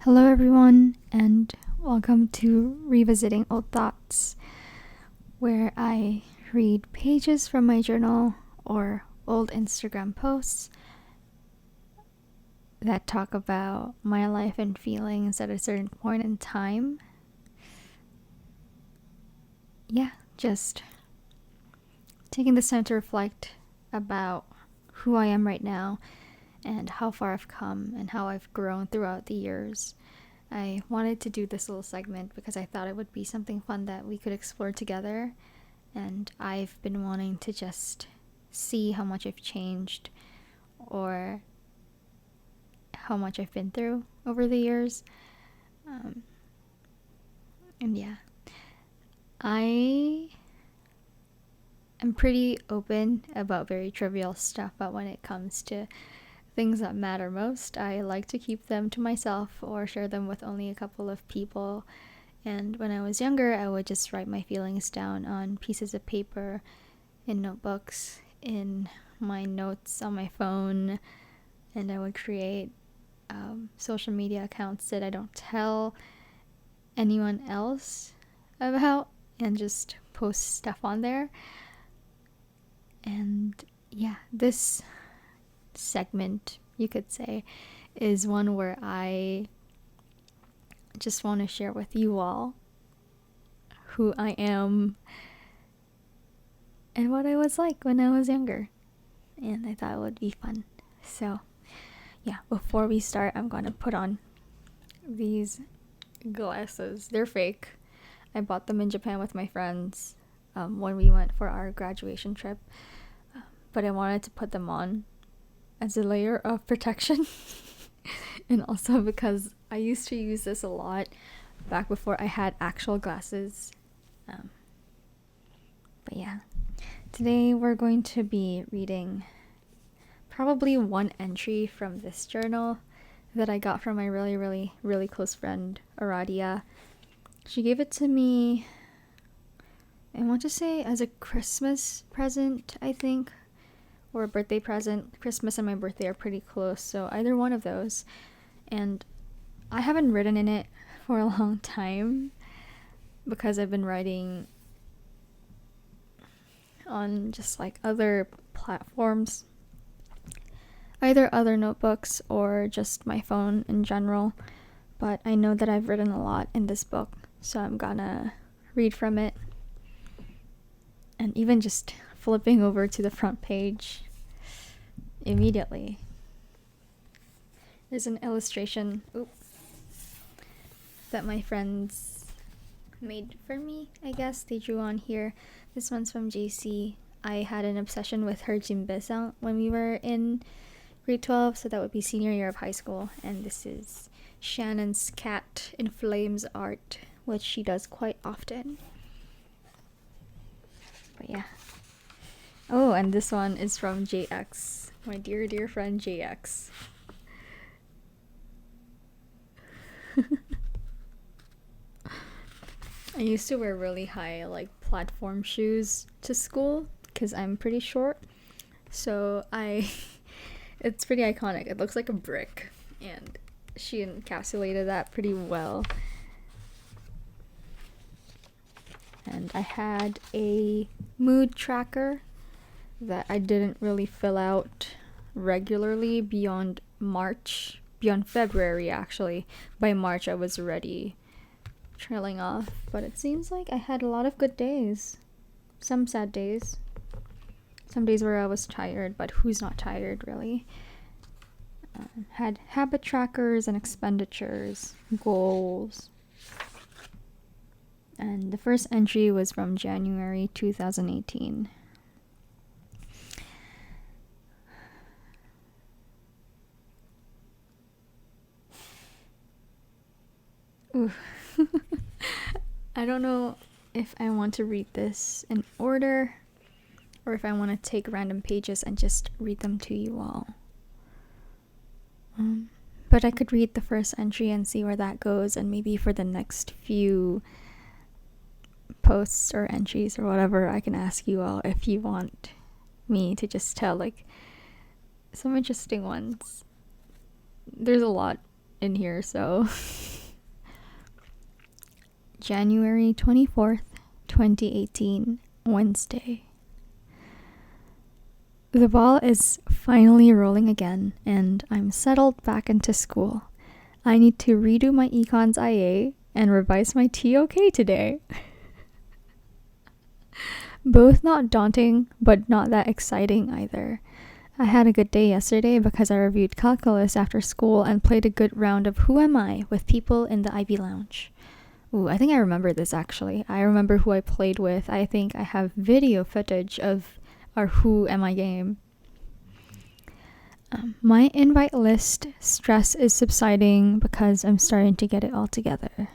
Hello, everyone, and welcome to Revisiting Old Thoughts, where I read pages from my journal or old Instagram posts that talk about my life and feelings at a certain point in time. Yeah, just taking this time to reflect about who I am right now and how far I've come and how I've grown throughout the years. I wanted to do this little segment because I thought it would be something fun that we could explore together, and I've been wanting to just see how much I've changed or how much I've been through over the years. And yeah, I am pretty open about very trivial stuff, but when it comes to things that matter most, I like to keep them to myself or share them with only a couple of people. And when I was younger, I would just write my feelings down on pieces of paper, in notebooks, in my notes on my phone, and I would create social media accounts that I don't tell anyone else about and just post stuff on there. And yeah, this segment, you could say, is one where I just want to share with you all who I am and what I was like when I was younger. And I thought it would be fun. So, yeah, before we start, I'm going to put on these glasses. They're fake. I bought them in Japan with my friends when we went for our graduation trip. But I wanted to put them on as a layer of protection. And also because I used to use this a lot back before I had actual glasses. But yeah, today we're going to be reading probably one entry from this journal that I got from my really close friend, Aradia. She gave it to me, I want to say as a Christmas present, I think, or a birthday present. Christmas and my birthday are pretty close, so either one of those. And I haven't written in it for a long time because I've been writing on just like other platforms, either other notebooks or just my phone in general. But I know that I've written a lot in this book, so I'm gonna read from it. And even just flipping over to the front page immediately, there's an illustration that my friends made for me, I guess. They drew on here. This one's from JC. I had an obsession with her jimbesang when we were in grade 12, so that would be senior year of high school. And this is Shannon's cat in flames art, which she does quite often. But yeah. Oh, and this one is from JX, my dear friend JX. I used to wear really high platform shoes to school because I'm pretty short. So it's pretty iconic. It looks like a brick, and she encapsulated that pretty well. And I had a mood tracker that I didn't really fill out regularly beyond February actually. By March I was already trailing off, but it seems like I had a lot of good days. Some sad days. Some days where I was tired, but who's not tired really? Had habit trackers and expenditures, goals. And the first entry was from January 2018. Ooh. I don't know if I want to read this in order or if I want to take random pages and just read them to you all. But I could read the first entry and see where that goes, and maybe for the next few posts or entries or whatever, I can ask you all if you want me to just tell some interesting ones. There's a lot in here, so January 24th, 2018, Wednesday. The ball is finally rolling again, and I'm settled back into school. I need to redo my econs IA and revise my TOK today. Both not daunting, but not that exciting either. I had a good day yesterday because I reviewed calculus after school and played a good round of Who Am I with people in the Ivy Lounge. Ooh, I think I remember this actually. I remember who I played with. I think I have video footage of our Who Am I game. My invite list stress is subsiding because I'm starting to get it all together.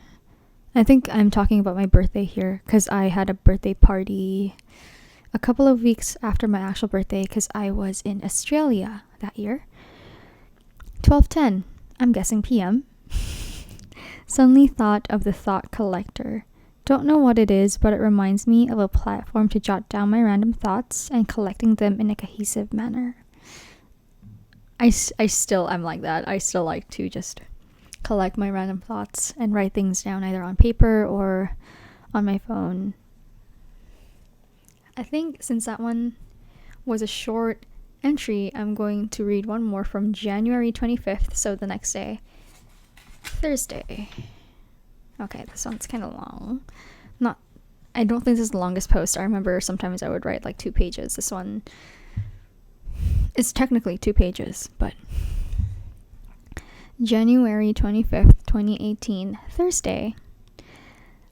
I think I'm talking about my birthday here because I had a birthday party a couple of weeks after my actual birthday because I was in Australia that year. 12:10, I'm guessing PM. Suddenly thought of the thought collector. Don't know what it is, but it reminds me of a platform to jot down my random thoughts and collecting them in a cohesive manner. I'm like that. I still like to just collect my random thoughts and write things down either on paper or on my phone. I think since that one was a short entry, I'm going to read one more from January 25th, so the next day. Thursday. Okay, this one's kind of long. I don't think this is the longest post. I remember sometimes I would write like 2 pages. This one is technically 2 pages, but January 25th, 2018, Thursday.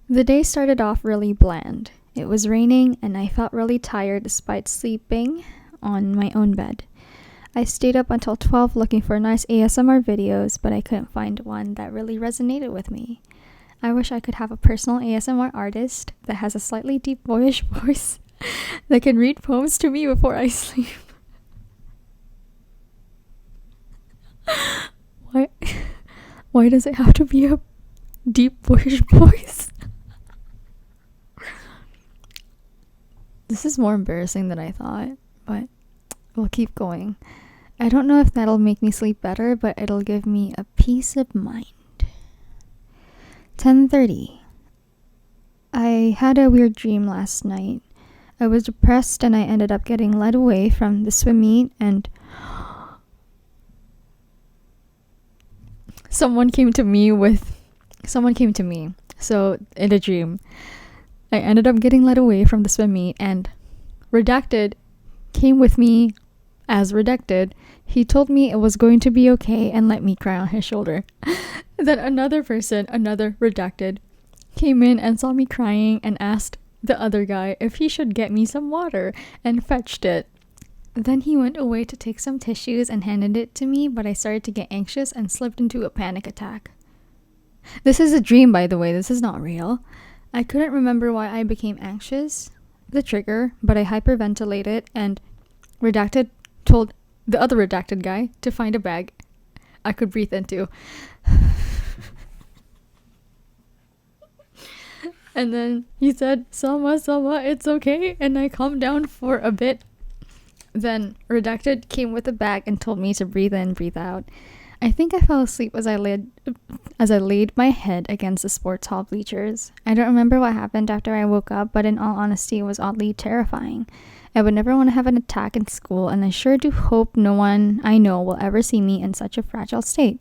The day started off really bland. It was raining and I felt really tired despite sleeping on my own bed. I stayed up until 12 looking for nice ASMR videos, but I couldn't find one that really resonated with me. I wish I could have a personal ASMR artist that has a slightly deep boyish voice that can read poems to me before I sleep. Why does it have to be a deep boyish voice? This is more embarrassing than I thought, but we'll keep going. I don't know if that'll make me sleep better, but it'll give me a peace of mind. 10:30. I had a weird dream last night. I was depressed and I ended up getting led away from the swim meet and someone came to me. So in a dream, I ended up getting led away from the swim meet and Redacted came with me as Redacted. He told me it was going to be okay and let me cry on his shoulder. Then another Redacted, came in and saw me crying and asked the other guy if he should get me some water and fetched it. Then he went away to take some tissues and handed it to me, but I started to get anxious and slipped into a panic attack. This is a dream, by the way. This is not real. I couldn't remember why I became anxious, the trigger, but I hyperventilated and Redacted told the other Redacted guy to find a bag I could breathe into. And then he said, Selma, it's okay. And I calmed down for a bit. Then Redacted came with a bag and told me to breathe in, breathe out. I think I fell asleep as I laid my head against the sports hall bleachers. I don't remember what happened after I woke up, but in all honesty, it was oddly terrifying. I would never want to have an attack in school, and I sure do hope no one I know will ever see me in such a fragile state.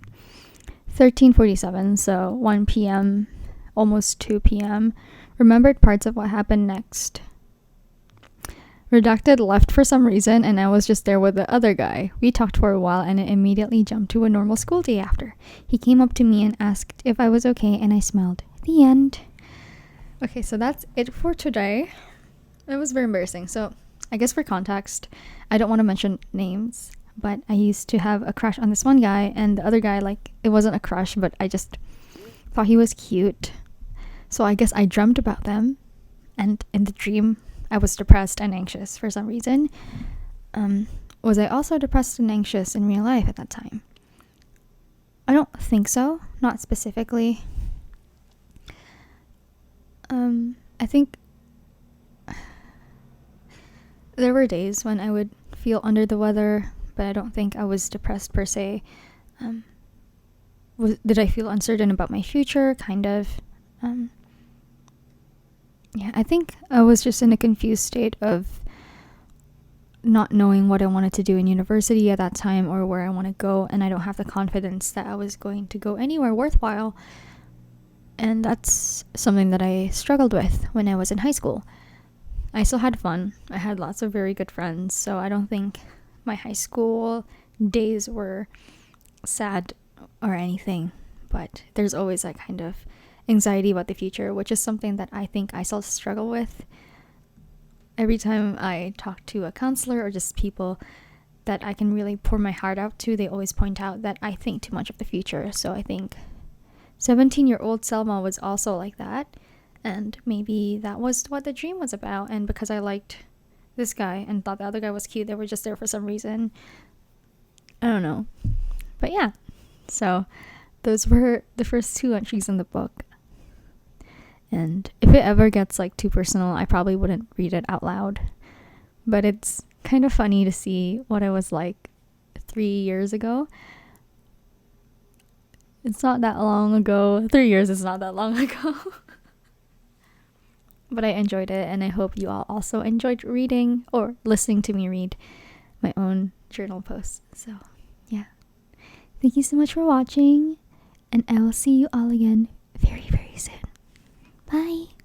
13:47, so 1 p.m., almost 2 p.m. Remembered parts of what happened next. Redacted left for some reason, and I was just there with the other guy. We talked for a while, and it immediately jumped to a normal school day after. He came up to me and asked if I was okay, and I smiled. The end. Okay, so that's it for today. It was very embarrassing. So, I guess for context, I don't want to mention names, but I used to have a crush on this one guy, and the other guy, like, it wasn't a crush, but I just thought he was cute. So I guess I dreamt about them, and in the dream, I was depressed and anxious for some reason. Was I also depressed and anxious in real life at that time? I don't think so. Not specifically. I think there were days when I would feel under the weather, but I don't think I was depressed per se. did I feel uncertain about my future? Kind of. Yeah, I think I was just in a confused state of not knowing what I wanted to do in university at that time or where I want to go, and I don't have the confidence that I was going to go anywhere worthwhile. And that's something that I struggled with when I was in high school. I still had fun. I had lots of very good friends, so I don't think my high school days were sad or anything, but there's always that kind of anxiety about the future, which is something that I think I still struggle with. Every time I talk to a counselor or just people that I can really pour my heart out to, they always point out that I think too much of the future. So I think 17-year-old Selma was also like that, and maybe that was what the dream was about. And because I liked this guy and thought the other guy was cute, they were just there for some reason. I don't know. But yeah, so those were the first 2 entries in the book. And if it ever gets like too personal, I probably wouldn't read it out loud. But it's kind of funny to see what I was like 3 years ago. It's not that long ago. 3 years is not that long ago. But I enjoyed it, and I hope you all also enjoyed reading or listening to me read my own journal posts. So, yeah. Thank you so much for watching, and I will see you all again very, very soon. Bye!